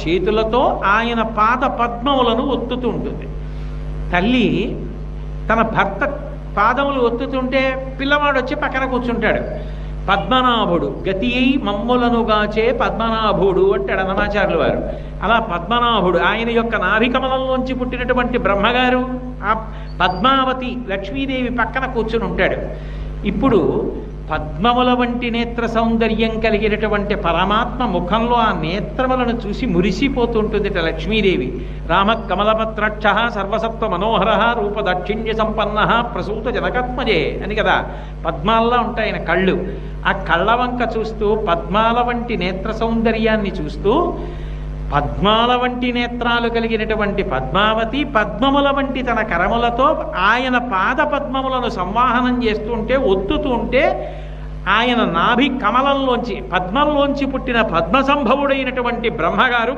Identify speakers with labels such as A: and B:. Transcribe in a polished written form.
A: చేతులతో ఆయన పాద పద్మములను ఒత్తుతూ ఉంటుంది. తల్లి తన భర్త పాదములు ఒత్తుతుంటే పిల్లవాడు వచ్చి పక్కన కూర్చుంటాడు. పద్మనాభుడు గతి అయి మమ్ములనుగాచే పద్మనాభుడు అంటాడు అన్నమాచార్యుల వారు. అలా పద్మనాభుడు ఆయన యొక్క నాభికమలంలోంచి పుట్టినటువంటి బ్రహ్మగారు ఆ పద్మావతి లక్ష్మీదేవి పక్కన కూర్చుని ఉంటాడు. ఇప్పుడు పద్మముల వంటి నేత్ర సౌందర్యం కలిగినటువంటి పరమాత్మ ముఖంలో ఆ నేత్రములను చూసి మురిసిపోతుంటుందిట లక్ష్మీదేవి. రామ కమలపత్రక్ష సర్వసత్వ మనోహర రూపదక్షిణ్య సంపన్న ప్రసూత జనకాత్మజే అని కదా. పద్మాల్లా ఉంటాయి ఆయన కళ్ళు. ఆ కళ్ళ వంక చూస్తూ పద్మాల వంటి నేత్ర సౌందర్యాన్ని చూస్తూ పద్మాల వంటి నేత్రాలు కలిగినటువంటి పద్మావతి పద్మముల వంటి తన కరములతో ఆయన పాద పద్మములను సంవాహనం చేస్తుంటే ఒత్తుతుంటే ఆయన నాభి కమలంలోంచి పద్మంలోంచి పుట్టిన పద్మసంభవుడైనటువంటి బ్రహ్మగారు